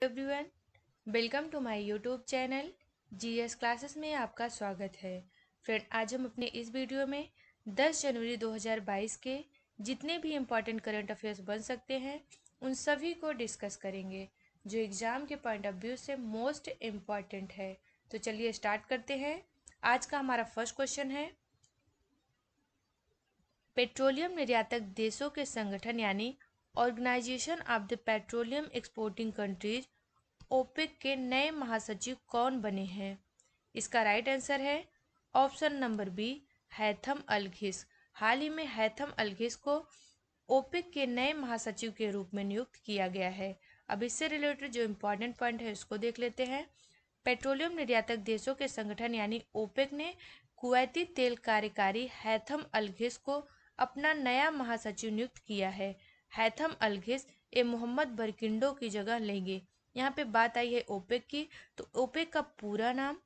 Everyone, welcome to my YouTube channel GS classes में आपका स्वागत है। फ्रेंड, आज हम अपने इस वीडियो में 10 जनवरी 2022 के जितने भी इम्पॉर्टेंट करंट अफेयर्स बन सकते हैं उन सभी को डिस्कस करेंगे जो एग्ज़ाम के पॉइंट ऑफ व्यू से मोस्ट इम्पॉर्टेंट है। तो चलिए स्टार्ट करते हैं। आज का हमारा फर्स्ट क्वेश्चन है, पेट्रोलियम निर्यातक देशों के संगठन यानी organisation of the petroleum exporting countries OPEC के नए महासचिव कौन बने हैं? इसका राइट आंसर है option number B, Haitham Al Ghais. हाल ही में हैथम अलघिस को ओपेक के नए महासचिव के रूप में नियुक्त किया गया है। अब इससे रिलेटेड जो इम्पोर्टेंट पॉइंट है उसको देख लेते हैं। पेट्रोलियम निर्यातक देशों के संगठन यानी ओपेक ने कुवैती तेल कार्यकारी हैथम अलघिस को अपना नया महासचिव नियुक्त किया है। हैथम अलघिस मोहम्मद बरकिंडो की जगह लेंगे। यहाँ पे बात आई है ओपेक की, तो ओपेक का पूरा नाम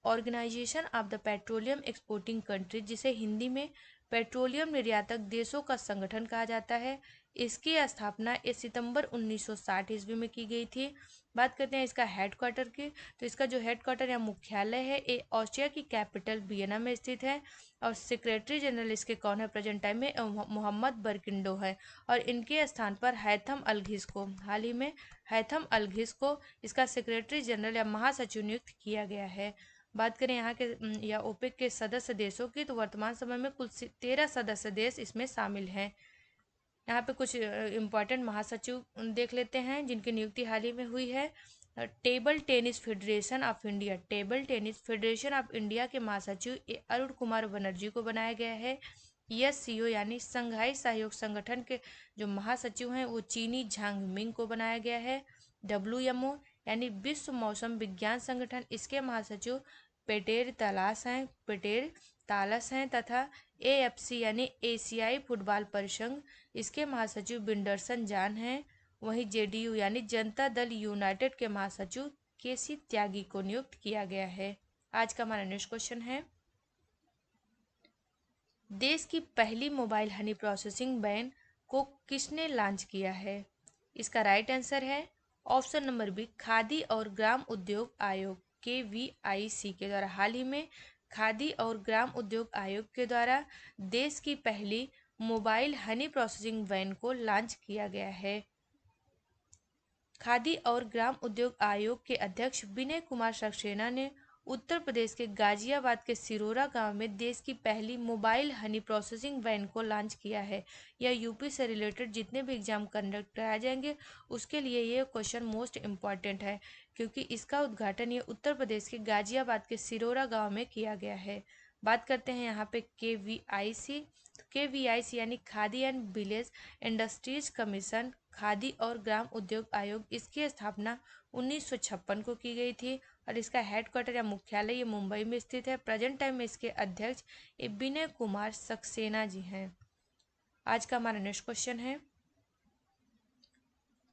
organisation of the petroleum exporting country, जिसे हिंदी में पेट्रोलियम निर्यातक देशों का संगठन कहा जाता है। इसकी स्थापना 1 सितंबर 1960 ईस्वी में की गई थी। बात करते हैं इसका हेडक्वार्टर की, तो इसका जो हेडक्वार्टर या मुख्यालय है ये ऑस्ट्रिया की कैपिटल वियना में स्थित है। और सेक्रेटरी जनरल इसके कौन है प्रेजेंट टाइम में? मोहम्मद बरकिंडो है। और इनके स्थान पर हैथम अलघिस को हाल ही में हैथम अलघिस को इसका सेक्रेटरी जनरल या महासचिव नियुक्त किया गया है। बात करें यहाँ के या ओपेक के सदस्य देशों की, तो वर्तमान समय में कुल 13 सदस्य देश इसमें शामिल हैं। यहाँ पे कुछ इम्पोर्टेंट महासचिव देख लेते हैं जिनकी नियुक्ति हाल ही में हुई है। Table tennis federation of India, table tennis federation of India के महासचिव अरुण कुमार बनर्जी को बनाया गया है। SCO यानी संघाई सहयोग संगठन के जो महासचिव हैं वो चीनी झांग मिंग को बनाया गया है। WMO यानी विश्व मौसम विज्ञान संगठन, इसके महासचिव पेटेर तालस हैं तथा AFC यानी एशियाई फुटबॉल परिसंघ, इसके महासचिव बिंडरसन जान हैं। वहीं JDU यानी जनता दल यूनाइटेड के महासचिव KC त्यागी को नियुक्त किया गया है। आज का हमारा नेक्स्ट क्वेश्चन है, देश की पहली मोबाइल हनी प्रोसेसिंग वैन को किसने लॉन्च किया है? इसका राइट आंसर है ऑप्शन नंबर बी, खादी और ग्राम उद्योग आयोग KVIC के द्वारा। हाल ही में खादी और ग्राम उद्योग आयोग के द्वारा देश की पहली मोबाइल हनी प्रोसेसिंग वैन को लॉन्च किया गया है। खादी और ग्राम उद्योग आयोग के अध्यक्ष विनय कुमार सक्सेना ने उत्तर प्रदेश के गाजियाबाद के सिरोरा गांव में देश की पहली मोबाइल हनी प्रोसेसिंग वैन को लॉन्च किया है। यह यूपी से रिलेटेड जितने भी एग्जाम कंडक्ट कराए जाएंगे उसके लिए ये क्वेश्चन मोस्ट इम्पॉर्टेंट है, क्योंकि इसका उद्घाटन ये उत्तर प्रदेश के गाजियाबाद के सिरोरा गाँव में किया गया है। बात करते हैं यहाँ पे KVIC, तो KVIC यानी khadi and village industries commission, khadi और ग्राम उद्योग आयोग, इसकी स्थापना 1956 को की गई थी। और इसका हेडक्वार्टर या मुख्यालय ये मुंबई में स्थित है। प्रेजेंट टाइम में इसके अध्यक्ष विनय कुमार सक्सेना जी हैं। आज का हमारा नेक्स्ट क्वेश्चन है,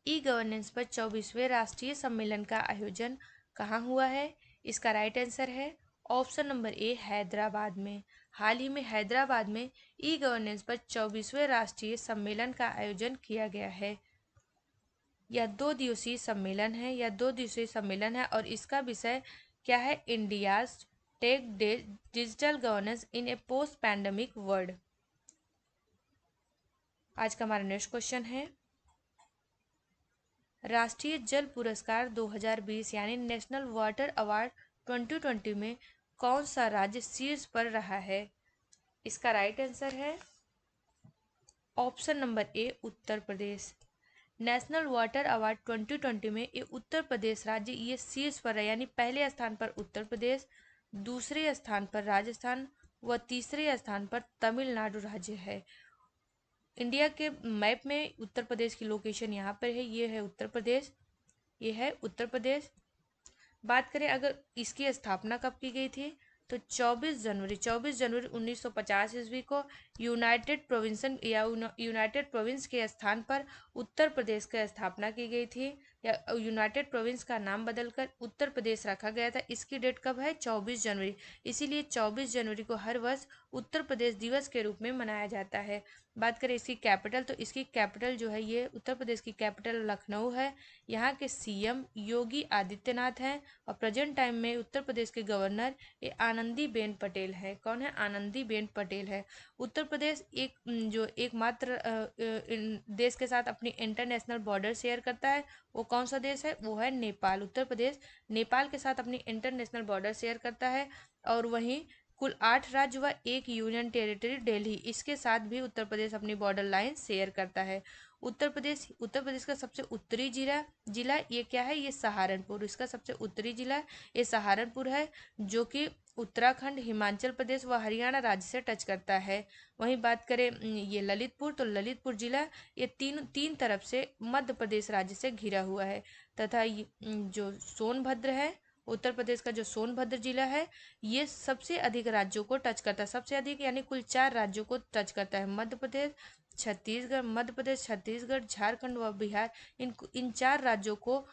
ई गवर्नेंस पर 24वें राष्ट्रीय सम्मेलन का आयोजन कहाँ हुआ है? इसका राइट आंसर है ऑप्शन नंबर ए, हैदराबाद में। हाल ही में हैदराबाद में ई गवर्नेंस पर 24वें राष्ट्रीय सम्मेलन का आयोजन किया गया है। यह 2 दिवसीय सम्मेलन है और इसका विषय क्या है? इंडियाज टेक डिजिटल गवर्नेंस इन ए पोस्ट पैंडेमिक वर्ल्ड। आज का हमारा नेक्स्ट क्वेश्चन है, राष्ट्रीय जल पुरस्कार 2020 यानी नेशनल वाटर अवार्ड 2020 में कौन सा राज्य शीर्ष पर रहा है? इसका राइट आंसर है ऑप्शन नंबर ए, Uttar Pradesh. National water award 2020 में ये उत्तर प्रदेश राज्य ये शीर्ष पर है, यानी पहले स्थान पर उत्तर प्रदेश, दूसरे स्थान पर राजस्थान व तीसरे स्थान पर तमिलनाडु राज्य है। इंडिया के मैप में उत्तर प्रदेश की लोकेशन यहाँ पर है, ये है उत्तर प्रदेश, ये है उत्तर प्रदेश। बात करें अगर इसकी स्थापना कब की गई थी, तो 24 जनवरी 1950 ईस्वी को यूनाइटेड प्रोविंस के स्थान पर उत्तर प्रदेश की स्थापना की गई थी, या यूनाइटेड प्रोविंस का नाम बदलकर उत्तर प्रदेश रखा गया था। इसकी डेट कब है? 24 जनवरी। इसीलिए 24 जनवरी को हर वर्ष उत्तर प्रदेश दिवस के रूप में मनाया जाता है। बात करें इसकी कैपिटल, तो इसकी कैपिटल जो है ये उत्तर प्रदेश की कैपिटल लखनऊ है। यहाँ के सीएम योगी आदित्यनाथ हैं और प्रेजेंट टाइम में उत्तर प्रदेश के गवर्नर ये आनंदीबेन पटेल है। कौन है? आनंदीबेन पटेल है। उत्तर प्रदेश जो एकमात्र देश के साथ अपनी इंटरनेशनल बॉर्डर शेयर करता है, वो कौन सा देश है? वो है नेपाल। उत्तर प्रदेश नेपाल के साथ अपनी इंटरनेशनल बॉर्डर शेयर करता है। और वहीं कुल 8 राज्य व एक यूनियन टेरिटरी दिल्ली, इसके साथ भी उत्तर प्रदेश अपनी बॉर्डर लाइन शेयर करता है। उत्तर प्रदेश का सबसे उत्तरी जिला जिला ये क्या है? ये सहारनपुर। इसका सबसे उत्तरी जिला ये सहारनपुर है, जो कि उत्तराखंड, हिमाचल प्रदेश व हरियाणा राज्य से टच करता है। वहीं बात करें ये ललितपुर, तो ललितपुर जिला ये तीन तरफ से मध्य प्रदेश राज्य से घिरा हुआ है। तथा जो सोनभद्र है, उत्तर प्रदेश का जो सोनभद्र जिला है, ये सबसे अधिक राज्यों को टच करता है। सबसे अधिक यानी कुल 4 राज्यों को टच करता है। मध्य प्रदेश, छत्तीसगढ़, झारखंड व बिहार, इन 4 राज्यों को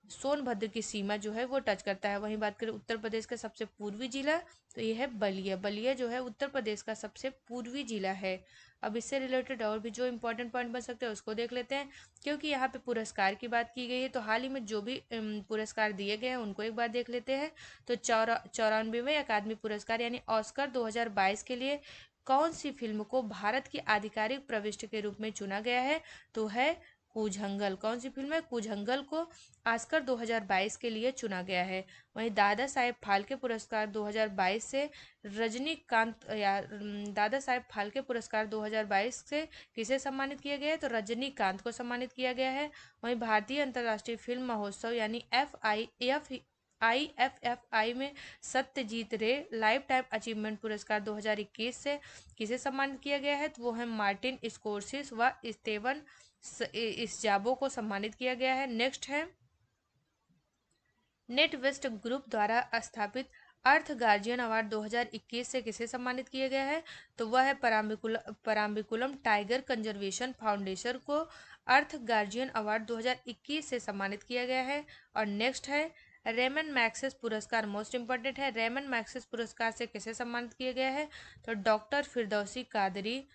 सोनभद्र की सीमा जो है वो टच करता है। वहीं बात करें उत्तर प्रदेश का सबसे पूर्वी जिला, तो ये है बलिया। बलिया जो है उत्तर प्रदेश का सबसे पूर्वी जिला है। अब इससे रिलेटेड और भी जो इम्पोर्टेंट पॉइंट बन सकते हैं उसको देख लेते हैं। क्योंकि यहाँ पे पुरस्कार की बात की गई है, तो हाल ही में जो भी पुरस्कार दिए गए हैं उनको एक बार देख लेते हैं। तो 94वें अकादमी पुरस्कार यानी ऑस्कर 2022 के लिए कौन सी फिल्म को भारत की आधिकारिक प्रविष्टि के रूप में चुना गया है? तो है कूझंगल। कौन सी फिल्म है? कूझंगल को ऑस्कर 2022 के लिए चुना गया है। वहीं दादा साहेब फाल्के पुरस्कार 2022 से रजनीकांत या दादा साहेब फाल्के पुरस्कार 2022 से किसे सम्मानित किया गया है? तो रजनीकांत को सम्मानित किया गया है। वहीं भारतीय अंतर्राष्ट्रीय फिल्म महोत्सव यानी IFFI में सत्यजीत रे लाइफ टाइम अचीवमेंट पुरस्कार 2021 से किसे सम्मानित किया गया है? तो वो है मार्टिन स्कोर्सिस व स्टेवन इस जाबो को सम्मानित किया गया है। नेक्स्ट है नेट वेस्ट ग्रुप द्वारा स्थापित अर्थ गार्जियन अवार्ड 2021 से किसे सम्मानित किया गया है? तो वह है पराम्बिकुलम टाइगर कंजर्वेशन फाउंडेशन को अर्थ गार्जियन अवार्ड 2021 से सम्मानित किया गया है। और नेक्स्ट है रेमन मैक्सेस पुरस्कार। मोस्ट इंपॉर्टेंट है, रेमन मैक्सेस पुरस्कार से किसे सम्मानित किया गया है? तो doctor Firdausi Quadri,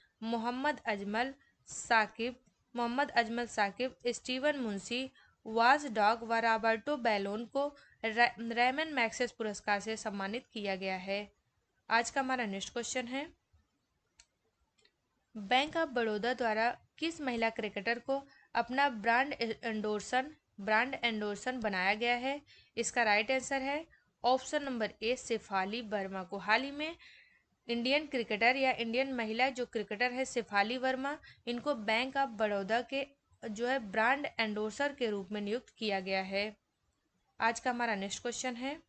Saqib Mohammad Ajmal Saqib, Steven Muncy, Watchdoc व रॉबर्टो बैलोन को रेमन मैक्सेस पुरस्कार से सम्मानित किया गया है। आज का हमारा नेक्स्ट क्वेश्चन है, बैंक ऑफ बड़ौदा द्वारा किस महिला क्रिकेटर को अपना ब्रांड एंडोर्सन बनाया गया है? इसका राइट आंसर है option number A Shafali Verma को। हाल ही में इंडियन क्रिकेटर या इंडियन महिला जो क्रिकेटर है शेफाली वर्मा, इनको बैंक ऑफ बड़ौदा के जो है ब्रांड एंडोर्सर के रूप में नियुक्त किया गया है। आज का हमारा नेक्स्ट क्वेश्चन है,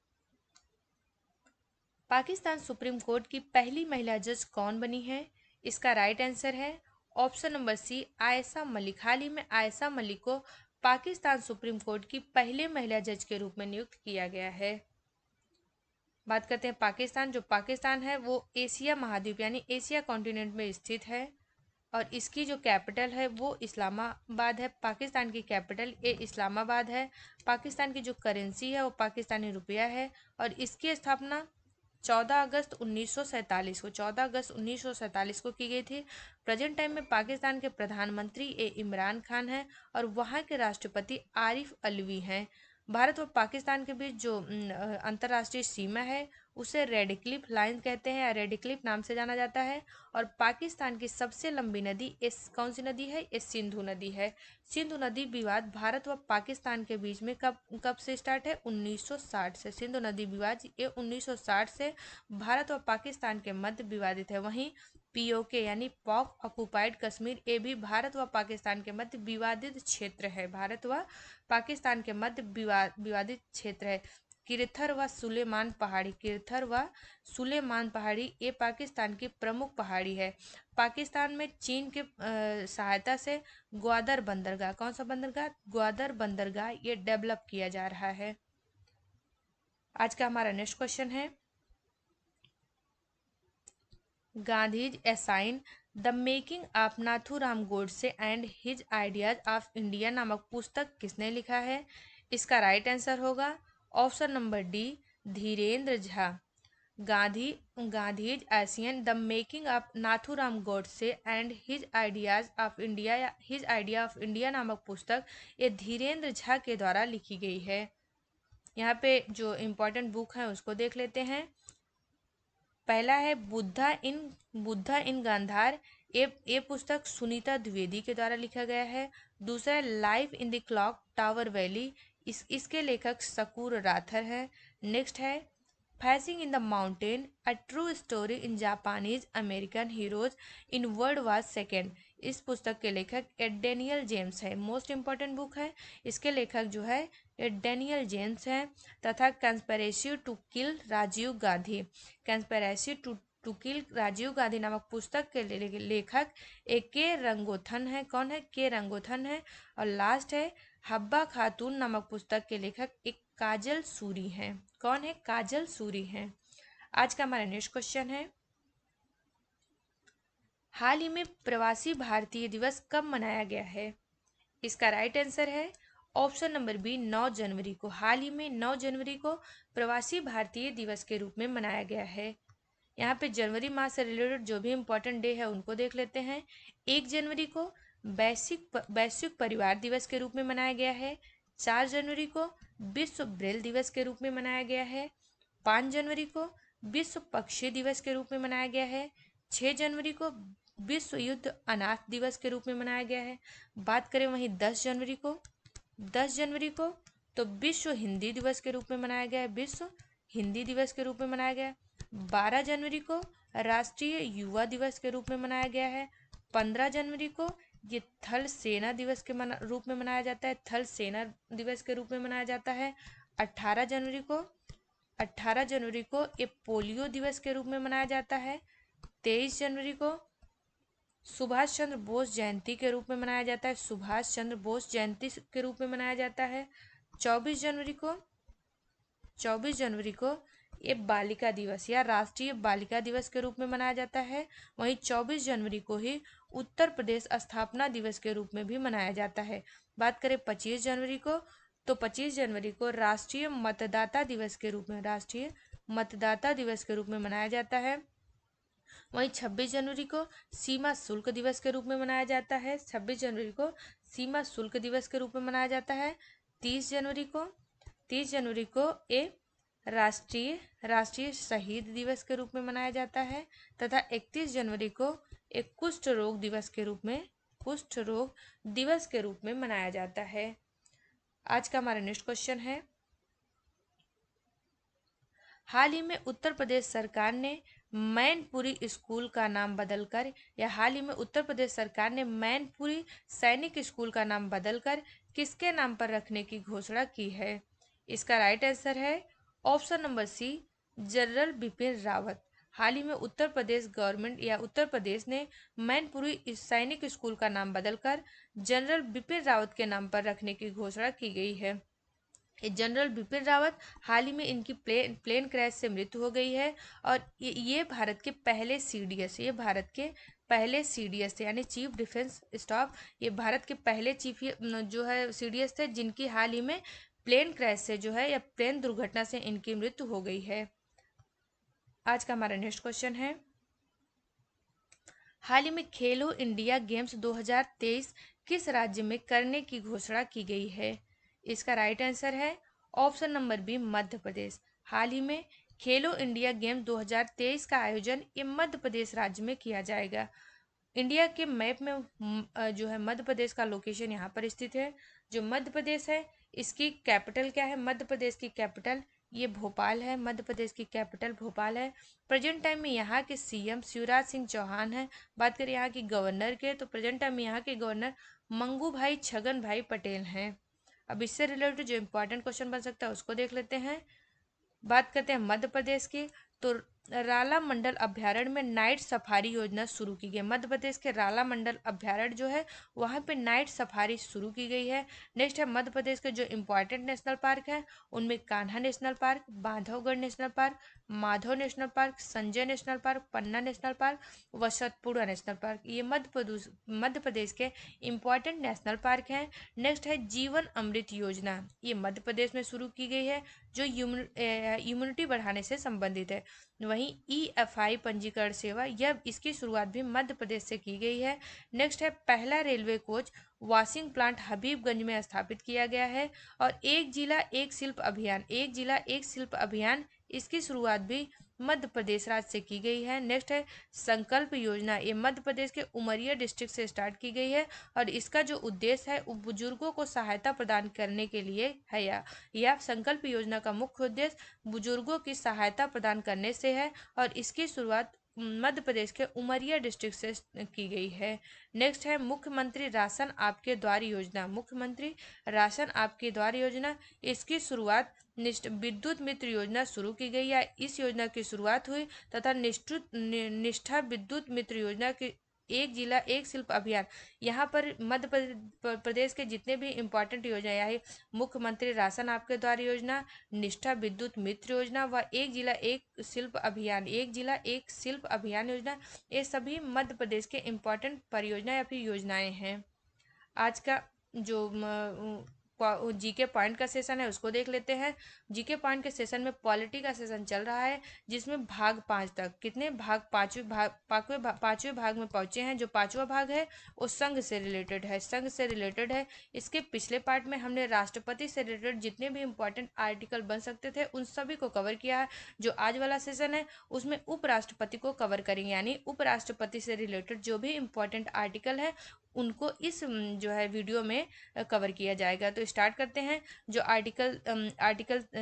पाकिस्तान सुप्रीम कोर्ट की पहली महिला जज कौन बनी है? इसका राइट आंसर है option number C Ayesha Malik. हाल ही में आयशा मलिक को पाकिस्तान सुप्रीम कोर्ट की पहले महिला जज के रूप में नियुक्त किया गया है। बात करते हैं पाकिस्तान। जो पाकिस्तान है वो एशिया महाद्वीप यानी एशिया कॉन्टिनेंट में स्थित है और इसकी जो कैपिटल है वो इस्लामाबाद है। पाकिस्तान की कैपिटल ये इस्लामाबाद है। पाकिस्तान की जो करेंसी है वो पाकिस्तानी रुपया है और इसकी स्थापना 14 अगस्त 1947 को की गई थी। प्रेजेंट टाइम में पाकिस्तान के प्रधानमंत्री इमरान खान हैं और वहाँ के राष्ट्रपति आरिफ अलवी हैं। भारत और पाकिस्तान के बीच जो अंतर्राष्ट्रीय सीमा है उसे रेड क्लिफ लाइन कहते हैं या रेड क्लिफ नाम से जाना जाता है। और पाकिस्तान की सबसे लंबी नदी कौन सी नदी है? ये सिंधु नदी है। सिंधु नदी विवाद भारत व पाकिस्तान के बीच में कब से स्टार्ट है? 1960 से। सिंधु नदी विवाद ये 1960 से भारत और पाकिस्तान के मध्य विवादित है। वहीं POK यानी पॉक ऑक्युपाइड कश्मीर ये भी भारत व पाकिस्तान के मध्य विवादित क्षेत्र है। भारत व पाकिस्तान के मध्य विवादित क्षेत्र है। किरथर व सुलेमान पहाड़ी ये पाकिस्तान की प्रमुख पहाड़ी है। पाकिस्तान में चीन के सहायता से ग्वादर बंदरगाह, कौन सा बंदरगाह? ग्वादर बंदरगाह ये डेवलप किया जा रहा है। आज का हमारा नेक्स्ट क्वेश्चन है, Gandhi's assign the making of Nathuram Godse and his ideas of India नामक पुस्तक किसने लिखा है? इसका राइट आंसर होगा option number D Dhirendra Jha. Gandhi's Asian, the making of Nathuram Godse and his idea of India नामक पुस्तक ये धीरेन्द्र झा के द्वारा लिखी गई है। यहाँ पे जो इम्पोर्टेंट बुक है उसको देख लेते हैं। पहला है बुद्धा इन गांधार, ये पुस्तक सुनीता द्विवेदी के द्वारा लिखा गया है। दूसरा है life in the clock tower valley, इसके लेखक शकूर राथर है। नेक्स्ट है facing in the mountain, a true story in Japanese American heroes in World War second, इस पुस्तक के लेखक डेनियल जेम्स है। मोस्ट इम्पॉर्टेंट बुक है, इसके लेखक जो है डेनियल जेम्स हैं। तथा conspiracy to kill Rajiv Gandhi, conspiracy to kill Rajiv Gandhi नामक पुस्तक के लेखक के रंगोथन है। कौन है? के रंगोथन है। और लास्ट है हब्बा खातून नामक पुस्तक के लेखक एक काजल सूरी हैं। कौन है? काजल सूरी हैं। आज का हमारा नेक्स्ट क्वेश्चन है, हाल ही में प्रवासी भारतीय दिवस कब मनाया गया है? इसका राइट आंसर है ऑप्शन नंबर बी 9 जनवरी को। हाल ही में 9 जनवरी को प्रवासी भारतीय दिवस के रूप में मनाया गया है। यहाँ पे जनवरी माह से रिलेटेड जो भी इम्पोर्टेंट डे है उनको देख लेते हैं। 1 जनवरी को वैश्विक परिवार दिवस के रूप में मनाया गया है। 4 जनवरी को विश्व ब्रेल दिवस के रूप में मनाया गया है। 5 जनवरी को विश्व पक्षी दिवस के रूप में मनाया गया है। 6 जनवरी को विश्व युद्ध अनाथ दिवस के रूप में मनाया गया है। बात करें वहीं 10 जनवरी को तो विश्व हिंदी दिवस के रूप में मनाया गया है। विश्व हिंदी दिवस के रूप में मनाया गया है। 12 जनवरी को राष्ट्रीय युवा दिवस के रूप में मनाया गया है। 15 जनवरी को ये थल सेना दिवस के रूप में मनाया जाता है। थल सेना दिवस के रूप में मनाया जाता है। 18 जनवरी को ये पोलियो दिवस के रूप में मनाया जाता है। 23 जनवरी को सुभाष चंद्र बोस जयंती के रूप में मनाया जाता है। सुभाष चंद्र बोस जयंती के रूप में मनाया जाता है। 24 जनवरी को ये बालिका दिवस या राष्ट्रीय बालिका दिवस के रूप में मनाया जाता है। वहीं 24 जनवरी को ही उत्तर प्रदेश स्थापना दिवस के रूप में भी मनाया जाता है। बात करें 25 जनवरी को तो 25 जनवरी को राष्ट्रीय मतदाता दिवस के रूप में मनाया जाता है। वहीं 26 जनवरी को सीमा शुल्क दिवस के रूप में मनाया जाता है। 26 जनवरी को सीमा शुल्क दिवस के रूप में मनाया जाता है। 30 जनवरी को ये राष्ट्रीय शहीद दिवस के रूप में मनाया जाता है। तथा 31 जनवरी को एक कुष्ठ रोग दिवस के रूप में मनाया जाता है। आज का हमारा नेक्स्ट क्वेश्चन है, हाल ही में उत्तर प्रदेश सरकार ने मैनपुरी स्कूल का नाम बदलकर मैनपुरी सैनिक स्कूल का नाम बदलकर किसके नाम पर रखने की घोषणा की है? इसका राइट आंसर है option number C general Bipin Rawat. हाल ही में उत्तर प्रदेश ने मैनपुरी सैनिक स्कूल का नाम बदलकर जनरल बिपिन रावत के नाम पर रखने की घोषणा की गई है। जनरल बिपिन रावत हाल ही में इनकी प्लेन क्रैश से मृत्यु हो गई है। और ये भारत के पहले सीडीएस यानी चीफ डिफेंस स्टाफ, ये भारत के पहले चीफ जो है सीडीएस थे जिनकी हाल ही में प्लेन क्रैश से जो है या प्लेन दुर्घटना से इनकी मृत्यु हो गई है। आज का हमारा नेक्स्ट क्वेश्चन है, हाल ही में खेलो इंडिया गेम्स 2023 किस राज्य में करने की घोषणा की गई है? इसका राइट आंसर है option number B Madhya Pradesh. हाल ही में खेलो इंडिया गेम 2023 का आयोजन ये मध्य प्रदेश राज्य में किया जाएगा। इंडिया के मैप में जो है मध्य प्रदेश का लोकेशन यहाँ पर स्थित है। जो मध्य प्रदेश है इसकी कैपिटल क्या है? मध्य प्रदेश की कैपिटल ये भोपाल है। मध्य प्रदेश की कैपिटल भोपाल है। प्रेजेंट टाइम में यहाँ के सीएम शिवराज सिंह चौहान है। बात करें यहाँ की गवर्नर के तो प्रेजेंट टाइम में यहाँ के गवर्नर मंगू भाई छगन भाई पटेल हैं। अब इससे रिलेटेड जो इम्पोर्टेंट क्वेश्चन बन सकता है उसको देख लेते हैं। बात करते हैं मध्य प्रदेश की तो राला मंडल अभ्यारण्य में नाइट सफारी योजना शुरू की गई। मध्य प्रदेश के राला मंडल अभ्यारण्य जो है वहाँ पे नाइट सफारी शुरू की गई है। नेक्स्ट है मध्य प्रदेश के जो इम्पोर्टेंट नेशनल पार्क हैं उनमें Kanha national park, Bandhavgarh national park, Madhav national park, Sanjay national park, Panna national park व सतपुड़ा नेशनल पार्क, ये मध्य प्रदेश के इम्पोर्टेंट नेशनल पार्क हैं। नेक्स्ट है जीवन अमृत योजना, ये मध्य प्रदेश में शुरू की गई है जो इम्यूनिटी बढ़ाने से संबंधित है। वहीं EFI पंजीकरण सेवा, यह इसकी शुरुआत भी मध्य प्रदेश से की गई है। नेक्स्ट है पहला railway coach washing plant Habibganj में स्थापित किया गया है। और एक जिला एक शिल्प अभियान, एक जिला एक शिल्प अभियान, इसकी शुरुआत भी मध्य प्रदेश राज्य से की गई है। नेक्स्ट है संकल्प योजना, ये मध्य प्रदेश के उमरिया डिस्ट्रिक्ट से स्टार्ट की गई है और इसका जो उद्देश्य है वो बुजुर्गों को सहायता प्रदान करने के लिए है। यह संकल्प योजना का मुख्य उद्देश्य बुजुर्गों की सहायता प्रदान करने से है और इसकी शुरुआत मध्य प्रदेश के उमरिया डिस्ट्रिक्ट से की गई है। नेक्स्ट है मुख्यमंत्री राशन आपके द्वार योजना, मुख्यमंत्री राशन आपके द्वार योजना, इसकी शुरुआत विद्युत मित्र योजना शुरू की गई है। इस योजना की शुरुआत हुई तथा निष्ठा विद्युत मित्र योजना की एक जिला एक शिल्प अभियान, यहाँ पर मध्य प्रदेश के जितने भी इम्पोर्टेंट योजना है मुख्यमंत्री राशन आपके द्वार योजना, निष्ठा विद्युत मित्र योजना व एक जिला एक शिल्प अभियान, एक जिला एक शिल्प अभियान योजना, ये सभी मध्य प्रदेश के इम्पोर्टेंट परियोजना या फिर योजनाएं हैं। आज का जो जीके पॉइंट का सेशन है उसको देख लेते हैं। जीके पॉइंट के सेशन में पॉलिटी का सेशन चल रहा है जिसमें भाग 5 तक कितने भाग पांचवें भाग में पहुंचे हैं। जो 5वां भाग है वो संघ से रिलेटेड है, संघ से रिलेटेड है। इसके पिछले पार्ट में हमने राष्ट्रपति से रिलेटेड जितने भी इम्पोर्टेंट आर्टिकल बन सकते थे उन सभी को कवर किया है। जो आज वाला सेशन है उसमें उपराष्ट्रपति को कवर करेंगे, यानी उपराष्ट्रपति से रिलेटेड जो भी इम्पोर्टेंट आर्टिकल है उनको इस जो है वीडियो में कवर किया जाएगा। तो स्टार्ट करते हैं। जो आर्टिकल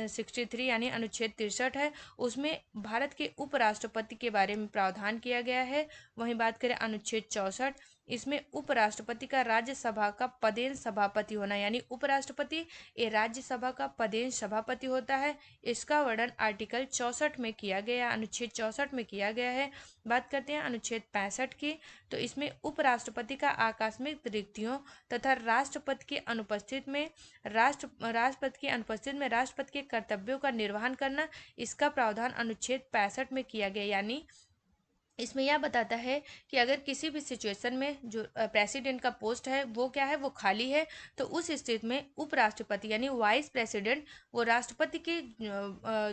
63 यानी अनुच्छेद 63 है उसमें भारत के उपराष्ट्रपति के बारे में प्रावधान किया गया है। वहीं बात करें अनुच्छेद 64, इसमें उपराष्ट्रपति का राज्यसभा का पदेन सभापति होना, यानी उपराष्ट्रपति ये राज्यसभा का पदेन सभापति होता है। इसका वर्णन आर्टिकल 64 में किया गया, अनुच्छेद 64 में किया गया है। बात करते हैं अनुच्छेद 65 की, तो इसमें उपराष्ट्रपति का आकस्मिक रिक्तियों तथा राष्ट्रपति की अनुपस्थिति में राष्ट्रपति के कर्तव्यों का निर्वहन करना, इसका प्रावधान अनुच्छेद 65 में किया गया। यानी इसमें यह बताता है कि अगर किसी भी सिचुएशन में जो प्रेसिडेंट का पोस्ट है वो क्या है, वो खाली है, तो उस स्थिति में उपराष्ट्रपति यानी वाइस प्रेसिडेंट वो राष्ट्रपति की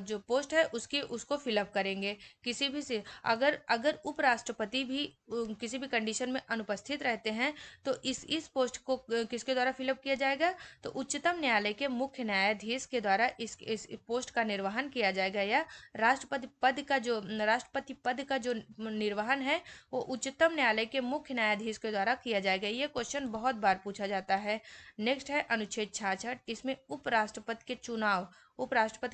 जो पोस्ट है उसको फिलअप करेंगे। किसी भी से अगर उपराष्ट्रपति भी किसी भी कंडीशन में अनुपस्थित रहते हैं तो इस पोस्ट को किसके द्वारा फिलअप किया जाएगा, तो उच्चतम न्यायालय के मुख्य न्यायाधीश के द्वारा इस पोस्ट का निर्वहन किया जाएगा। या राष्ट्रपति पद का जो निर्वहन है वो उच्चतम न्यायालय के मुख्य न्यायाधीश के द्वारा किया जाएगा। ये क्वेश्चन बहुत बार पूछा जाता है। नेक्स्ट है अनुच्छेद 66, इसमें उपराष्ट्रपति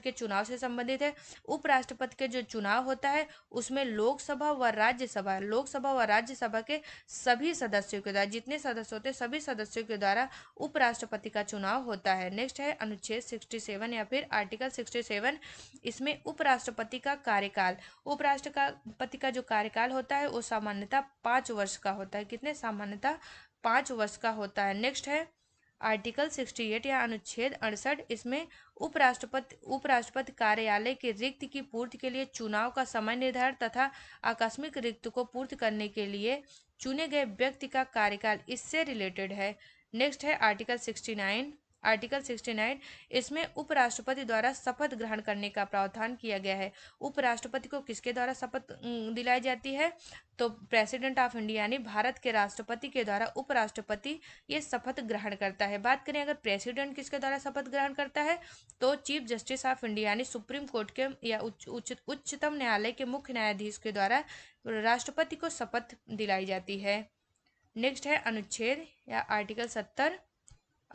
के चुनाव से संबंधित है। उपराष्ट्रपति के जो चुनाव होता है उसमें लोकसभा व राज्यसभा के सभी सदस्यों के द्वारा, जितने सदस्य होते हैं सभी सदस्यों के द्वारा उपराष्ट्रपति का चुनाव होता है। नेक्स्ट है अनुच्छेद 67 या फिर आर्टिकल 67, इसमें उपराष्ट्रपति का कार्यकाल, उपराष्ट्रपति का जो कार्यकाल होता है वो सामान्यतः 5 वर्ष का होता है। कितने, सामान्यतः 5 वर्ष का होता है। नेक्स्ट है आर्टिकल 68 या अनुच्छेद 68, इसमें उपराष्ट्रपति कार्यालय के रिक्त की पूर्ति के लिए चुनाव का समय निर्धारण तथा आकस्मिक रिक्त को पूर्ति करने के लिए चुने गए व्यक्ति का कार्यकाल इससे रिलेटेड है। नेक्स्ट है आर्टिकल 69, इसमें उपराष्ट्रपति द्वारा शपथ ग्रहण करने का प्रावधान किया गया है। उपराष्ट्रपति को किसके द्वारा शपथ दिलाई जाती है, तो प्रेसिडेंट ऑफ इंडिया यानी भारत के राष्ट्रपति के द्वारा उपराष्ट्रपति ये शपथ ग्रहण करता है। बात करें अगर प्रेसिडेंट किसके द्वारा शपथ ग्रहण करता है तो चीफ जस्टिस ऑफ इंडिया यानी सुप्रीम कोर्ट के या उच्चतम न्यायालय के मुख्य न्यायाधीश के द्वारा राष्ट्रपति को शपथ दिलाई जाती है। नेक्स्ट है अनुच्छेद या आर्टिकल 70,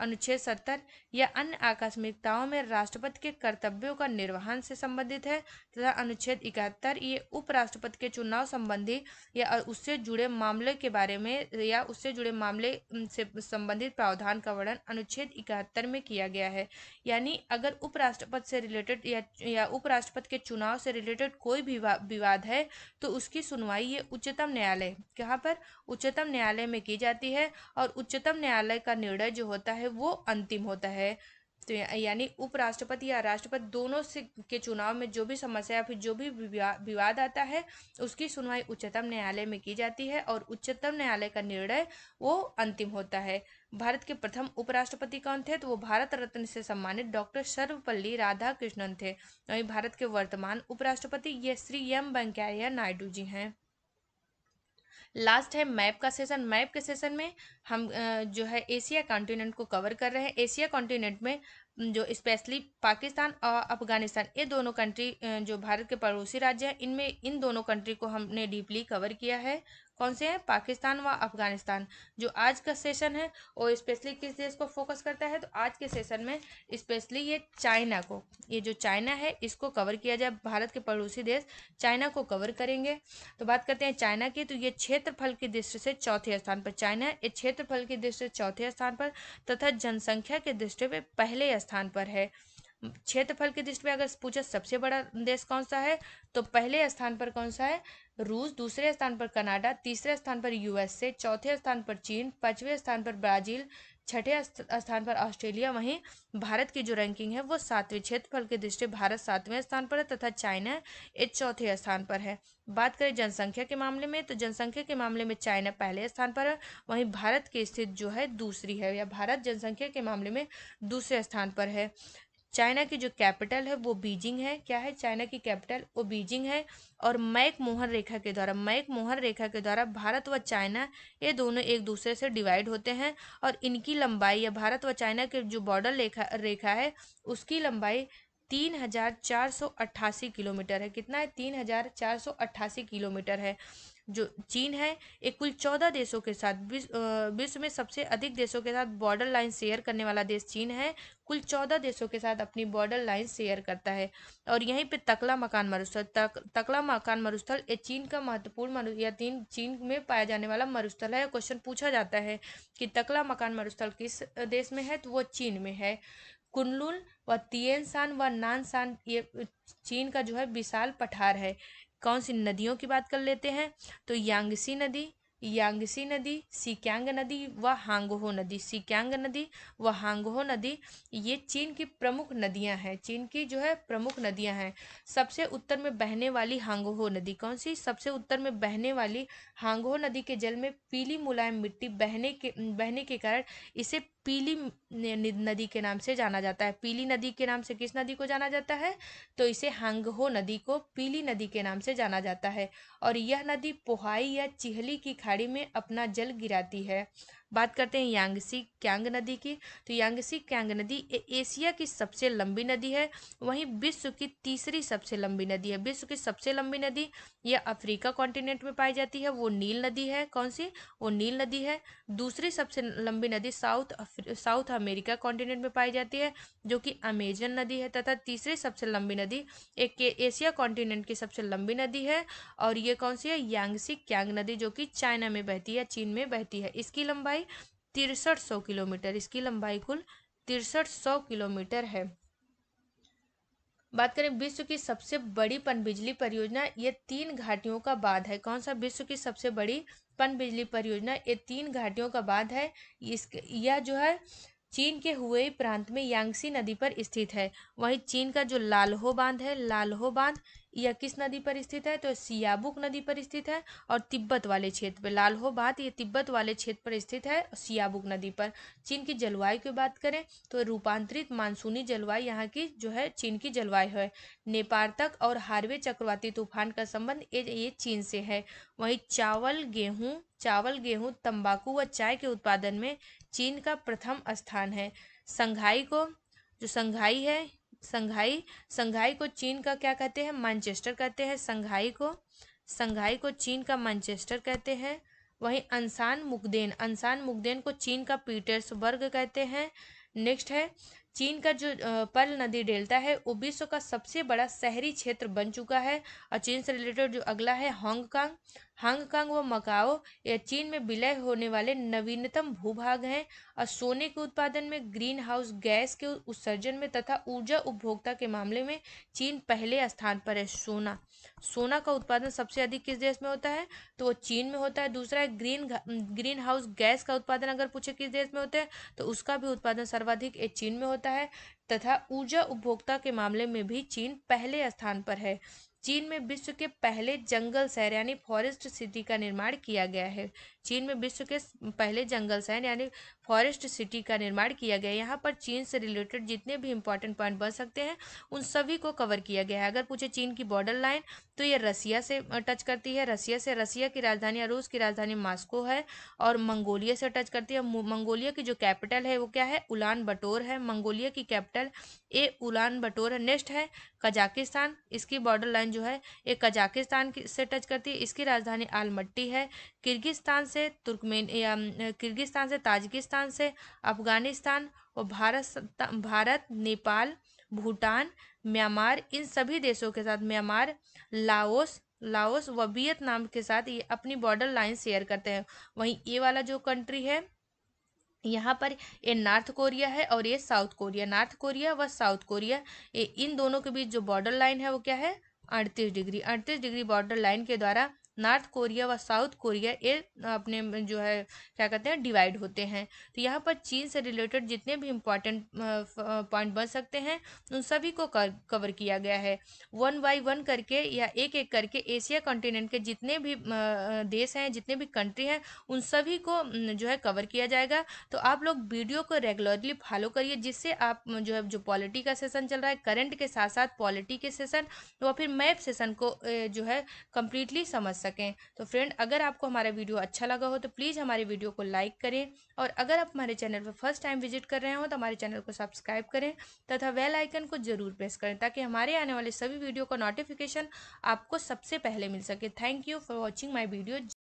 अनुच्छेद 70 या अन्य आकस्मिकताओं में राष्ट्रपति के कर्तव्यों का निर्वहन से संबंधित है, तथा अनुच्छेद 71 ये उपराष्ट्रपति के चुनाव संबंधी या उससे जुड़े मामले के बारे में या उससे जुड़े मामले से संबंधित प्रावधान का वर्णन अनुच्छेद 71 में किया गया है। यानी अगर उपराष्ट्रपति से रिलेटेड या उपराष्ट्रपति के चुनाव से रिलेटेड कोई भी विवाद है तो उसकी सुनवाई ये उच्चतम न्यायालय, कहाँ पर, उच्चतम न्यायालय में की जाती है, और उच्चतम न्यायालय का निर्णय जो होता है वो अंतिम होता है। तो यानी उपराष्ट्रपति या राष्ट्रपति दोनों से के चुनाव में जो भी समस्या या फिर जो भी विवाद आता है उसकी सुनवाई उच्चतम न्यायालय में की जाती है और उच्चतम न्यायालय का निर्णय वो अंतिम होता है। भारत के प्रथम उपराष्ट्रपति कौन थे? तो वो भारत रत्न से सम्मानित डॉक्टर सर्वपल्ली राधाकृष्णन थे। वहीं भारत के वर्तमान उपराष्ट्रपति ये श्री एम वेंकैया नायडू जी हैं। लास्ट है मैप का सेशन। मैप के सेशन में हम जो है एशिया कॉन्टिनेंट को कवर कर रहे हैं। एशिया कॉन्टिनेंट में जो स्पेशली पाकिस्तान और अफगानिस्तान, ये दोनों कंट्री जो भारत के पड़ोसी राज्य हैं, इनमें इन दोनों कंट्री को हमने डीपली कवर किया है। कौन से हैं? पाकिस्तान व अफगानिस्तान। जो आज का सेशन है वो स्पेशली किस देश को फोकस करता है? तो आज के सेशन में स्पेशली ये चाइना को, ये जो चाइना है इसको कवर किया जाए। भारत के पड़ोसी देश चाइना को कवर करेंगे। तो बात करते हैं चाइना की, तो ये क्षेत्रफल की दृष्टि से चौथे स्थान पर चाइना है। ये क्षेत्रफल की दृष्टि से चौथे स्थान पर तथा जनसंख्या के दृष्टि में पहले स्थान पर है। क्षेत्रफल की दृष्टि में अगर पूछे सबसे बड़ा देश कौन सा है, तो पहले स्थान पर कौन सा है? रूस, दूसरे स्थान पर कनाडा, तीसरे स्थान पर यूएसए, चौथे स्थान पर चीन, पांचवें स्थान पर ब्राजील, छठे स्थान पर ऑस्ट्रेलिया। वहीं भारत की जो रैंकिंग है वो 7वें, क्षेत्रफल की दृष्टि भारत 7वें स्थान पर है तथा चाइना इस चौथे स्थान पर है। बात करें जनसंख्या के मामले में, तो जनसंख्या के मामले में चाइना पहले स्थान पर है, वहीं भारत की स्थिति जो है दूसरी है, या भारत जनसंख्या के मामले में दूसरे स्थान पर है। चाइना की जो कैपिटल है वो बीजिंग है। क्या है चाइना की कैपिटल? वो बीजिंग है। और मैक-मोहन रेखा के द्वारा भारत व चाइना ये दोनों एक दूसरे से डिवाइड होते हैं, और इनकी लंबाई, या भारत व चाइना के जो बॉर्डर रेखा है उसकी लंबाई 3488 किलोमीटर है। कितना है? 3488 किलोमीटर है। जो चीन है एक कुल 14 देशों के साथ विश्व में सबसे अधिक देशों के साथ बॉर्डर लाइन शेयर करने वाला देश चीन है। कुल 14 देशों के साथ अपनी बॉर्डर लाइन शेयर करता है। और यहीं पे तकला मकान मरुस्थल, तकला मकान मरुस्थल ये चीन का महत्वपूर्ण या चीन में पाया जाने वाला मरुस्थल है। क्वेश्चन पूछा जाता है कि तकला मकान मरुस्थल किस देश में है, तो वो चीन में है। कुनलुन व तिएनशान व नानशान ये चीन का जो है विशाल पठार है। कौन सी नदियों की बात कर लेते हैं, तो यांगसी नदी, सिक्यांग नदी व हांगहो नदी। सिक्यांग नदी व हांगहो नदी ये चीन की प्रमुख नदियां हैं। चीन की जो है प्रमुख नदियां हैं। सबसे उत्तर में बहने वाली हांगहो नदी, कौन सी? सबसे उत्तर में बहने वाली हांगहो नदी के जल में पीली मुलायम मिट्टी बहने के कारण इसे पीली नदी के नाम से जाना जाता है। पीली नदी के नाम से किस नदी को जाना जाता है? तो इसे हांगहो नदी को पीली नदी के नाम से जाना जाता है। और यह नदी पोहाई या चिहली की खाड़ी में अपना जल गिराती है। बात करते हैं यांगसी क्यांग नदी की, तो यांगसी क्यांग नदी एशिया की सबसे लंबी नदी है। वहीं विश्व की तीसरी सबसे लंबी नदी है। विश्व की सबसे लंबी नदी यह अफ्रीका कॉन्टिनेंट में पाई जाती है, वो नील नदी है। कौन सी? वो नील नदी है। दूसरी सबसे लंबी नदी साउथ अमेरिका कॉन्टिनेंट में पाई जाती है, जो कि अमेजन नदी है। तथा तीसरी सबसे लंबी नदी एक एशिया कॉन्टिनेंट की सबसे लंबी नदी है, और ये कौन सी है? यांगसी क्यांग नदी, जो कि चाइना में बहती है, चीन में बहती है। इसकी लंबाई 6300 किलोमीटर, इसकी लंबाई कुल 6300 किलोमीटर है। बात करें विश्व की सबसे बड़ी पनबिजली परियोजना, ये 3 घाटियों का बांध है। कौन सा विश्व की सबसे बड़ी पनबिजली परियोजना? ये 3 घाटियों का बांध है। यह जो है चीन के हुए प्रांत में यांगसी नदी पर स्थित है। वहीं चीन का जो लाल्हो बांध है, लाल्हो बांध यह किस नदी पर स्थित है? तो सियाबुक नदी पर स्थित है, और तिब्बत वाले क्षेत्र पर लाल्हो बांध ये तिब्बत वाले क्षेत्र पर स्थित है, सियाबुक नदी पर। चीन की जलवायु की बात करें तो रूपांतरित मानसूनी जलवायु यहाँ की जो है चीन की जलवायु है। नेपार्तक और हार्वे चक्रवाती तूफान का संबंध ये चीन से है। वहीं चावल, गेहूं, तंबाकू व चाय के उत्पादन में चीन का प्रथम स्थान है। संघाई को, जो संघाई है, संघाई को चीन का क्या कहते हैं? मैनचेस्टर कहते हैं। संघाई को चीन का मैनचेस्टर कहते हैं। वहीं अनसान मुकदेन को चीन का पीटर्सबर्ग कहते हैं। नेक्स्ट है, चीन का जो पर्ल नदी डेल्टा है वो विश्व का सबसे बड़ा शहरी क्षेत्र बन चुका है। और चीन से रिलेटेड जो अगला है हांगकांग, हांगकांग व मकाओ ये चीन में विलय होने वाले नवीनतम भूभाग हैं। और सोने के उत्पादन में, ग्रीन हाउस गैस के उत्सर्जन में तथा ऊर्जा उपभोक्ता के मामले में चीन पहले स्थान पर है। सोना का उत्पादन सबसे अधिक किस देश में होता है, तो वो चीन में होता है। दूसरा है ग्रीन हाउस गैस का उत्पादन अगर पूछे किस देश में होता है, तो उसका भी उत्पादन सर्वाधिक चीन में होता है। तथा ऊर्जा उपभोक्ता के मामले में भी चीन पहले स्थान पर है। चीन में विश्व के पहले जंगल शहर यानी फॉरेस्ट सिटी का निर्माण किया गया है। चीन में विश्व के पहले जंगल शहर यानी फॉरेस्ट सिटी का निर्माण किया गया है। यहाँ पर चीन से रिलेटेड जितने भी इंपॉर्टेंट पॉइंट बन सकते हैं उन सभी को कवर किया गया है। अगर पूछे चीन की बॉर्डर लाइन, तो ये रसिया से टच करती है। रसिया की राजधानी या रूस की राजधानी मॉस्को है। और मंगोलिया से टच करती है। मंगोलिया की जो कैपिटल है वो क्या है, उलान बटोर है। मंगोलिया की कैपिटल उलान बटोर है। नेक्स्ट है कजाकिस्तान, इसकी बॉर्डर लाइन जो है ये कजाकिस्तान से टच करती है। इसकी राजधानी आलमट्टी है। किर्गिस्तान से ताजिकिस्तान से अफगानिस्तान और भारत नेपाल भूटान म्यांमार, इन सभी देशों के साथ म्यांमार, लाओस व वियतनाम के साथ ये अपनी बॉर्डर लाइन शेयर करते हैं। वहीं ये वाला जो कंट्री है यहाँ पर ये नॉर्थ कोरिया है और ये साउथ कोरिया। नॉर्थ कोरिया व साउथ कोरिया, ये इन दोनों के बीच जो बॉर्डर लाइन है वो क्या है, 38 डिग्री बॉर्डर लाइन के द्वारा नॉर्थ कोरिया व साउथ कोरिया ये अपने जो है क्या कहते हैं डिवाइड होते हैं। तो यहाँ पर चीन से रिलेटेड जितने भी इम्पोर्टेंट पॉइंट बन सकते हैं उन सभी को कवर किया गया है। 1 बाय 1 करके या एक एक करके एशिया कॉन्टिनेंट के जितने भी देश हैं, जितने भी कंट्री हैं, उन सभी को जो है कवर किया जाएगा। तो आप लोग वीडियो को रेगुलरली फॉलो करिए, जिससे आप जो है जो पॉलिटी का सेशन चल रहा है, करंट के साथ साथ पॉलिटी के सेशन व फिर मैप सेशन को जो है कम्प्लीटली समझ सकें। तो फ्रेंड, अगर आपको हमारा वीडियो अच्छा लगा हो तो प्लीज़ हमारे वीडियो को लाइक करें। और अगर आप हमारे चैनल पर फर्स्ट टाइम विजिट कर रहे हो तो हमारे चैनल को सब्सक्राइब करें तथा बेल आइकन को जरूर प्रेस करें, ताकि हमारे आने वाले सभी वीडियो का नोटिफिकेशन आपको सबसे पहले मिल सके। Thank you for watching my video.